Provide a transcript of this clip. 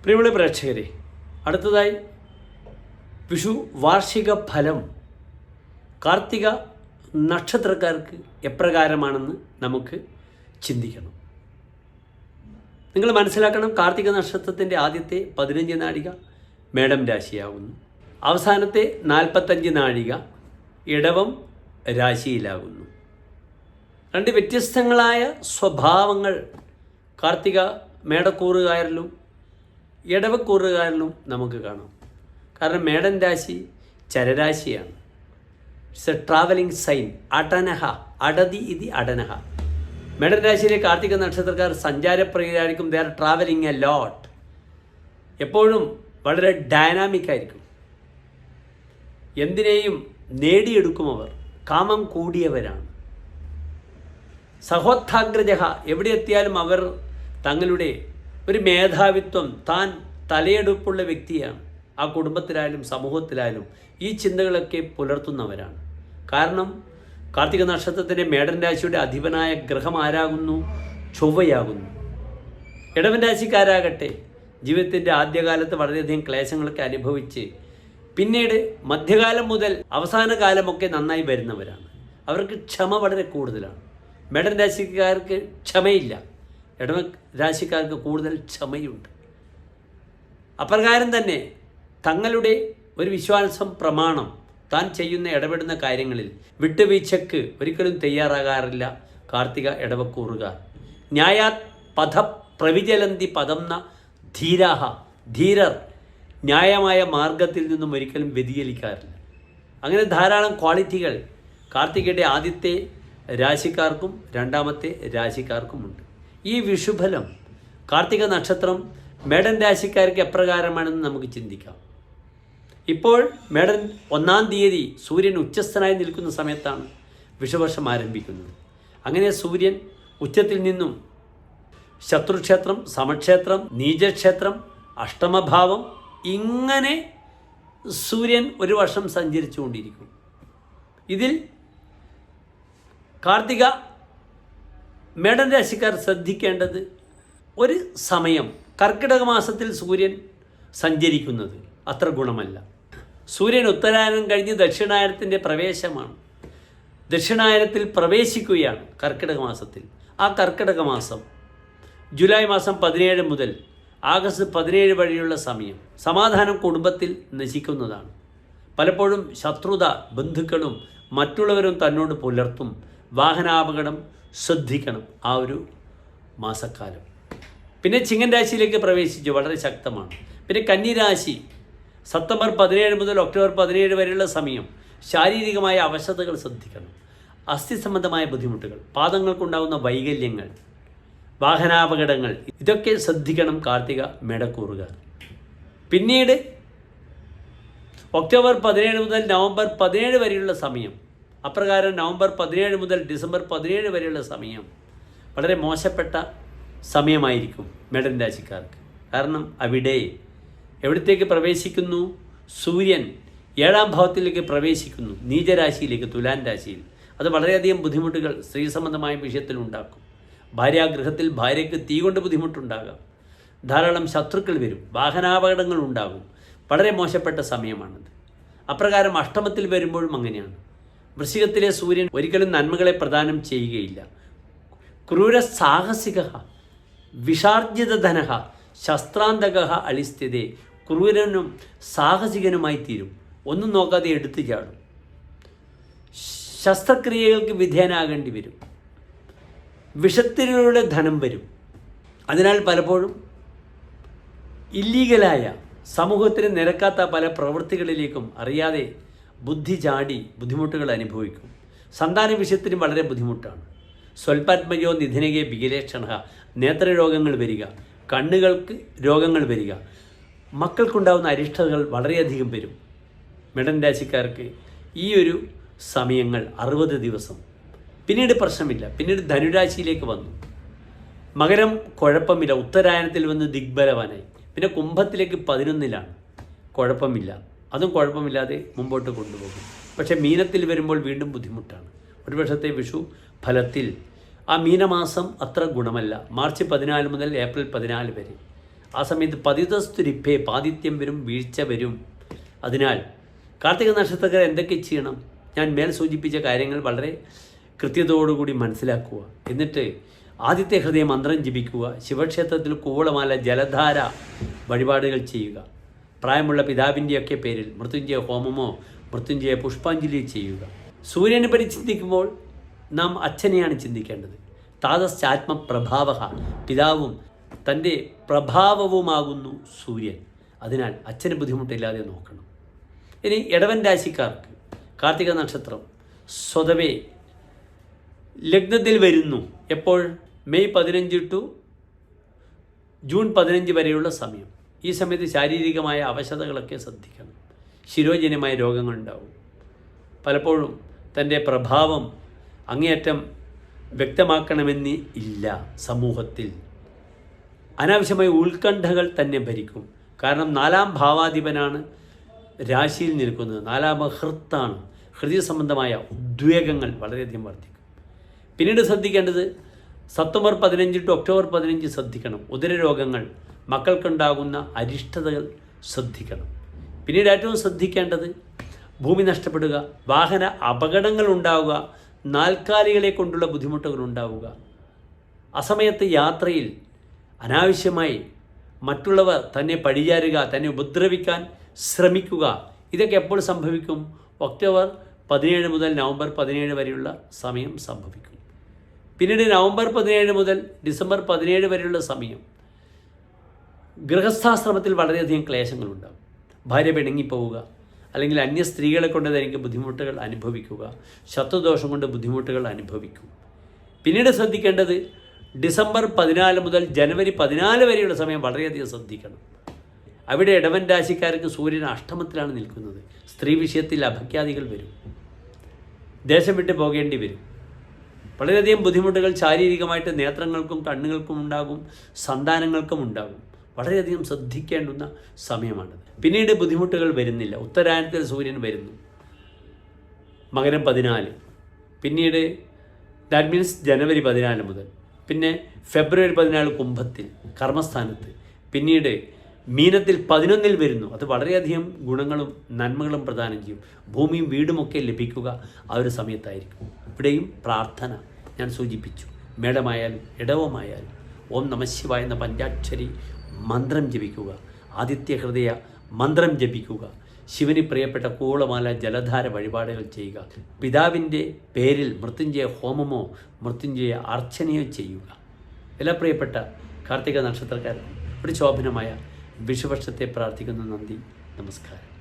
പ്രിയമുള്ള പ്രേക്ഷകരെ, അടുത്തതായി വിഷു വാർഷിക ഫലം കാർത്തിക നക്ഷത്രക്കാർക്ക് എപ്രകാരമാണെന്ന് നമുക്ക് ചിന്തിക്കണം. നിങ്ങൾ മനസ്സിലാക്കണം, കാർത്തിക നക്ഷത്രത്തിൻ്റെ ആദ്യത്തെ 15 നാഴിക മേടം രാശിയാകുന്നു, അവസാനത്തെ 45 നാഴിക ഇടവം രാശിയിലാകുന്നു. രണ്ട് വ്യത്യസ്തങ്ങളായ സ്വഭാവങ്ങൾ കാർത്തിക മേടക്കൂറുകാരിലും ഇടവക്കൂറുകാരിലും നമുക്ക് കാണാം. കാരണം മേടൻ രാശി ചരരാശിയാണ്. It's a travelling sign. അടനഹ അടതി ഇതി അടനഹ. മേടൻ രാശിയിലെ കാർത്തിക നക്ഷത്രക്കാർ സഞ്ചാരപ്രിയരായിരിക്കും. They are travelling a lot. എപ്പോഴും വളരെ ഡൈനാമിക് ആയിരിക്കും. എന്തിനേയും നേടിയെടുക്കും. അവർ കാമം കൂടിയവരാണ്. സഹോത്ഥാഗ്രജഹ. എവിടെ എത്തിയാലും അവർ തങ്ങളുടെ ഒരു മേധാവിത്വം, താൻ തലയെടുപ്പുള്ള വ്യക്തിയാണ്. ആ കുടുംബത്തിലായാലും സമൂഹത്തിലായാലും ഈ ചിന്തകളൊക്കെ പുലർത്തുന്നവരാണ്. കാരണം കാർത്തിക നക്ഷത്രത്തിൻ്റെ മേടൻ രാശിയുടെ അധിപനായ ഗ്രഹം ആരാകുന്നു? ചൊവ്വയാകുന്നു. ഇടവൻ രാശിക്കാരാകട്ടെ ജീവിതത്തിൻ്റെ ആദ്യകാലത്ത് വളരെയധികം ക്ലേശങ്ങളൊക്കെ അനുഭവിച്ച് പിന്നീട് മധ്യകാലം മുതൽ അവസാന കാലമൊക്കെ നന്നായി വരുന്നവരാണ്. അവർക്ക് ക്ഷമ വളരെ കൂടുതലാണ്. മേടൻ രാശിക്കാർക്ക് ക്ഷമയില്ല. ഇടവ രാശിക്കാർക്ക് കൂടുതൽ ക്ഷമയുണ്ട്. അപ്രകാരം തന്നെ തങ്ങളുടെ ഒരു വിശ്വാസം, പ്രമാണം, താൻ ചെയ്യുന്ന ഇടപെടുന്ന കാര്യങ്ങളിൽ വിട്ടുവീഴ്ചയ്ക്ക് ഒരിക്കലും തയ്യാറാകാറില്ല കാർത്തിക ഇടവക്കൂറുകാർ. ന്യായാത് പഥ പ്രവിചലന്തി പദംന ധീരാഹ. ധീരർ ന്യായമായ മാർഗത്തിൽ നിന്നും ഒരിക്കലും വ്യതിചലിക്കാറില്ല. അങ്ങനെ ധാരാളം ക്വാളിറ്റികൾ കാർത്തികയുടെ ആദ്യത്തെ രാശിക്കാർക്കും രണ്ടാമത്തെ രാശിക്കാർക്കുമുണ്ട്. ഈ വിഷുഫലം കാർത്തിക നക്ഷത്രം മേടൻ രാശിക്കാർക്ക് എപ്രകാരമാണെന്ന് നമുക്ക് ചിന്തിക്കാം. ഇപ്പോൾ മേടൻ 1-ാം തീയതി സൂര്യൻ ഉച്ചസ്ഥനായി നിൽക്കുന്ന സമയത്താണ് വിഷുവർഷം ആരംഭിക്കുന്നത്. അങ്ങനെ സൂര്യൻ ഉച്ചത്തിൽ നിന്നും ശത്രുക്ഷേത്രം, സമക്ഷേത്രം, നീചക്ഷേത്രം, അഷ്ടമഭാവം, ഇങ്ങനെ സൂര്യൻ ഒരു വർഷം സഞ്ചരിച്ചുകൊണ്ടിരിക്കും. ഇതിൽ കാർത്തിക മേടൻ രാശിക്കാർ ശ്രദ്ധിക്കേണ്ടത് ഒരു സമയം, കർക്കിടക മാസത്തിൽ സൂര്യൻ സഞ്ചരിക്കുന്നത് അത്ര ഗുണമല്ല. സൂര്യൻ ഉത്തരായനം കഴിഞ്ഞ് ദക്ഷിണായനത്തിൻ്റെ പ്രവേശമാണ്. ദക്ഷിണായനത്തിൽ പ്രവേശിക്കുകയാണ് കർക്കിടക മാസത്തിൽ. ആ കർക്കിടക മാസം ജൂലൈ മാസം 17 മുതൽ ആഗസ്റ്റ് 17 വഴിയുള്ള സമയം സമാധാനം കുടുംബത്തിൽ നശിക്കുന്നതാണ്. പലപ്പോഴും ശത്രുത ബന്ധുക്കളും മറ്റുള്ളവരും തന്നോട് പുലർത്തും. വാഹനാപകടം ശ്രദ്ധിക്കണം ആ ഒരു മാസക്കാലം. പിന്നെ ചിങ്ങൻ രാശിയിലേക്ക് പ്രവേശിച്ചു, വളരെ ശക്തമാണ്. പിന്നെ കന്നിരാശി സെപ്റ്റംബർ 17 മുതൽ ഒക്ടോബർ 17 വരെയുള്ള സമയം ശാരീരികമായ അവശതകൾ ശ്രദ്ധിക്കണം. അസ്ഥി സംബന്ധമായ ബുദ്ധിമുട്ടുകൾ, പാദങ്ങൾക്കുണ്ടാകുന്ന വൈകല്യങ്ങൾ, വാഹനാപകടങ്ങൾ, ഇതൊക്കെ ശ്രദ്ധിക്കണം കാർത്തിക മേടക്കൂറുകാർ. പിന്നീട് ഒക്ടോബർ 17 മുതൽ നവംബർ 17 വരെയുള്ള സമയം, അപ്രകാരം നവംബർ 17 മുതൽ ഡിസംബർ 17 വരെയുള്ള സമയം വളരെ മോശപ്പെട്ട സമയമായിരിക്കും മേടൻ രാശിക്കാർക്ക്. കാരണം അവിടെ എവിടത്തേക്ക് പ്രവേശിക്കുന്നു? സൂര്യൻ 7-ാം ഭാവത്തിലേക്ക് പ്രവേശിക്കുന്നു, നീചരാശിയിലേക്ക്, തുലാൻ രാശിയിൽ. അത് വളരെയധികം ബുദ്ധിമുട്ടുകൾ സ്ത്രീ സംബന്ധമായ വിഷയത്തിൽ ഉണ്ടാക്കും. ഭാര്യാഗൃഹത്തിൽ ഭാര്യയ്ക്ക് തീ കൊണ്ട് ബുദ്ധിമുട്ടുണ്ടാകാം. ധാരാളം ശത്രുക്കൾ വരും, വാഹനാപകടങ്ങൾ ഉണ്ടാകും. വളരെ മോശപ്പെട്ട സമയമാണത്. അപ്രകാരം അഷ്ടമത്തിൽ വരുമ്പോഴും അങ്ങനെയാണ്. വൃശ്ചികത്തിലെ സൂര്യൻ ഒരിക്കലും നന്മകളെ പ്രദാനം ചെയ്യുകയില്ല. ക്രൂര സാഹസിക വിഷാർജിതധനഃ ശസ്ത്രാന്തക അളിസ്ഥിതേ. ക്രൂരനും സാഹസികനുമായി തീരും. ഒന്നും നോക്കാതെ എടുത്തു ചാടും. ശസ്ത്രക്രിയകൾക്ക് വിധേയനാകേണ്ടി വരും. വിഷത്തിലൂടെ ധനം വരും. അതിനാൽ പലപ്പോഴും ഇല്ലീഗലായ, സമൂഹത്തിന് നിരക്കാത്ത പല പ്രവൃത്തികളിലേക്കും അറിയാതെ ബുദ്ധി ചാടി ബുദ്ധിമുട്ടുകൾ അനുഭവിക്കും. സന്താന വിഷയത്തിനും വളരെ ബുദ്ധിമുട്ടാണ്. സ്വൽപാത്മജോ നിധനകെ വികലേക്ഷണ. നേത്രരോഗങ്ങൾ വരിക, കണ്ണുകൾക്ക് രോഗങ്ങൾ വരിക, മക്കൾക്കുണ്ടാകുന്ന അരിഷ്ടതകൾ വളരെയധികം വരും. മേടൻ രാശിക്കാർക്ക് ഈ ഒരു സമയങ്ങൾ 60 ദിവസം. പിന്നീട് പ്രശ്നമില്ല. പിന്നീട് ധനുരാശിയിലേക്ക് വന്നു. മകരം കുഴപ്പമില്ല, ഉത്തരായനത്തിൽ വന്ന് ദിഗ്ബലവാനായി. പിന്നെ കുംഭത്തിലേക്ക് 11-ലാണ്, കുഴപ്പമില്ല, അതും കുഴപ്പമില്ലാതെ മുമ്പോട്ട് കൊണ്ടുപോകും. പക്ഷേ മീനത്തിൽ വരുമ്പോൾ വീണ്ടും ബുദ്ധിമുട്ടാണ്. ഒരു വർഷത്തെ വിഷു ഫലത്തിൽ ആ മീനമാസം അത്ര ഗുണമല്ല. മാർച്ച് 14 മുതൽ ഏപ്രിൽ 14 വരെ ആ സമയത്ത് പതിതസ്തുരിപ്പേ, പാതിത്യം വരും, വീഴ്ച വരും. അതിനാൽ കാർത്തിക നക്ഷത്രക്കാർ എന്തൊക്കെ ചെയ്യണം? ഞാൻ മേൽ സൂചിപ്പിച്ച കാര്യങ്ങൾ വളരെ കൃത്യതയോടുകൂടി മനസ്സിലാക്കുക. എന്നിട്ട് ആദിത്യ ഹൃദയ മന്ത്രം ജപിക്കുക. ശിവക്ഷേത്രത്തിൽ കൂവളമാല ജലധാര വഴിപാടുകൾ ചെയ്യുക. പ്രായമുള്ള പിതാവിൻ്റെയൊക്കെ പേരിൽ മൃത്യുഞ്ജയ ഹോമമോ മൃത്യുഞ്ജയ പുഷ്പാഞ്ജലി ചെയ്യുക. സൂര്യനെ പറ്റി ചിന്തിക്കുമ്പോൾ നാം അച്ഛനെയാണ് ചിന്തിക്കേണ്ടത്. താതശ്ചാത്മപ്രഭാവ, പിതാവും തൻ്റെ പ്രഭാവവുമാകുന്നു സൂര്യൻ. അതിനാൽ അച്ഛന് ബുദ്ധിമുട്ടില്ലാതെ നോക്കണം. ഇനി ഇടവൻ രാശിക്കാർക്ക് കാർത്തിക നക്ഷത്രം സ്വതവേ ലഗ്നത്തിൽ വരുന്നു. എപ്പോൾ? മെയ് 15 ടു ജൂൺ 15 വരെയുള്ള സമയം. ഈ സമയത്ത് ശാരീരികമായ അവശതകളൊക്കെ ശ്രദ്ധിക്കണം. ശിരോജന്യമായ രോഗങ്ങളുണ്ടാവും. പലപ്പോഴും തൻ്റെ പ്രഭാവം അങ്ങേയറ്റം വ്യക്തമാക്കണമെന്ന് ഇല്ല. സമൂഹത്തിൽ അനാവശ്യമായ ഉത്കണ്ഠകൾ തന്നെ ഭരിക്കും. കാരണം 4-ാം ഭാവാധിപനാണ് രാശിയിൽ നിൽക്കുന്നത്. 4-ാമ ഹൃത്താണ്. ഹൃദയ സംബന്ധമായ ഉദ്വേഗങ്ങൾ വളരെയധികം വർദ്ധിക്കും. പിന്നീട് ശ്രദ്ധിക്കേണ്ടത് സെപ്റ്റംബർ 15 ടു ഒക്ടോബർ 15 ശ്രദ്ധിക്കണം. ഉദരരോഗങ്ങൾ, മക്കൾക്കുണ്ടാകുന്ന അരിഷ്ടതകൾ ശ്രദ്ധിക്കണം. പിന്നീട് ഏറ്റവും ശ്രദ്ധിക്കേണ്ടത് ഭൂമി നഷ്ടപ്പെടുക, വാഹന അപകടങ്ങൾ ഉണ്ടാവുക, നാൽക്കാലികളെ കൊണ്ടുള്ള ബുദ്ധിമുട്ടുകൾ ഉണ്ടാവുക, അസമയത്ത് യാത്രയിൽ അനാവശ്യമായി മറ്റുള്ളവർ തന്നെ പഴിചാരുക, തന്നെ ഉപദ്രവിക്കാൻ ശ്രമിക്കുക. ഇതൊക്കെ എപ്പോൾ സംഭവിക്കും? ഒക്ടോബർ 17 മുതൽ നവംബർ 17 വരെയുള്ള സമയം സംഭവിക്കും. പിന്നീട് നവംബർ 17 മുതൽ ഡിസംബർ 17 വരെയുള്ള സമയം ഗൃഹസ്ഥാശ്രമത്തിൽ വളരെയധികം ക്ലേശങ്ങളുണ്ടാകും. ഭാര്യ പിണങ്ങിപ്പോവുക, അല്ലെങ്കിൽ അന്യ സ്ത്രീകളെ കൊണ്ട് തനിക്ക് ബുദ്ധിമുട്ടുകൾ അനുഭവിക്കുക, ശത്രുദോഷം കൊണ്ട് ബുദ്ധിമുട്ടുകൾ അനുഭവിക്കും. പിന്നീട് ശ്രദ്ധിക്കേണ്ടത് ഡിസംബർ 14 മുതൽ ജനുവരി 14 വരെയുള്ള സമയം വളരെയധികം ശ്രദ്ധിക്കണം. അവിടെ ഇടവൻ രാശിക്കാർക്ക് സൂര്യൻ അഷ്ടമത്തിലാണ് നിൽക്കുന്നത്. സ്ത്രീ വിഷയത്തിൽ അപഖ്യാതികൾ വരും, ദേശം വിട്ട് പോകേണ്ടി വരും. വളരെയധികം ബുദ്ധിമുട്ടുകൾ ശാരീരികമായിട്ട് നേത്രങ്ങൾക്കും കണ്ണുകൾക്കും ഉണ്ടാകും, സന്താനങ്ങൾക്കും ഉണ്ടാകും. വളരെയധികം ശ്രദ്ധിക്കേണ്ടുന്ന സമയമാണത്. പിന്നീട് ബുദ്ധിമുട്ടുകൾ വരുന്നില്ല. ഉത്തരായനത്തിൽ സൂര്യൻ വരുന്നു, മകരം 14. പിന്നീട് ദാറ്റ് മീൻസ് ജനുവരി 14 മുതൽ. പിന്നെ ഫെബ്രുവരി 14 കുംഭത്തിൽ കർമ്മസ്ഥാനത്ത്. പിന്നീട് മീനത്തിൽ 11 വരുന്നു. അത് വളരെയധികം ഗുണങ്ങളും നന്മകളും പ്രദാനം ചെയ്യും. ഭൂമിയും വീടുമൊക്കെ ലഭിക്കുക ആ ഒരു സമയത്തായിരിക്കും. ഇവിടെയും പ്രാർത്ഥന ഞാൻ സൂചിപ്പിച്ചു. മേടമായാലും ഇടവമായാലും ഓം നമഃശിവായ എന്ന പഞ്ചാക്ഷരി മന്ത്രം ജപിക്കുക. ആദിത്യ ഹൃദയ മന്ത്രം ജപിക്കുക. ശിവന് പ്രിയപ്പെട്ട കൂവളമാല ജലധാര വഴിപാടുകൾ ചെയ്യുക. പിതാവിൻ്റെ പേരിൽ മൃത്യുഞ്ജയ ഹോമമോ മൃത്യുഞ്ജയ അർച്ചനയോ ചെയ്യുക. എല്ലാ പ്രിയപ്പെട്ട കാർത്തിക നക്ഷത്രക്കാരും ഒരു ശോഭനമായ വിഷുപക്ഷത്തെ പ്രാർത്ഥിക്കുന്നു. നന്ദി, നമസ്കാരം.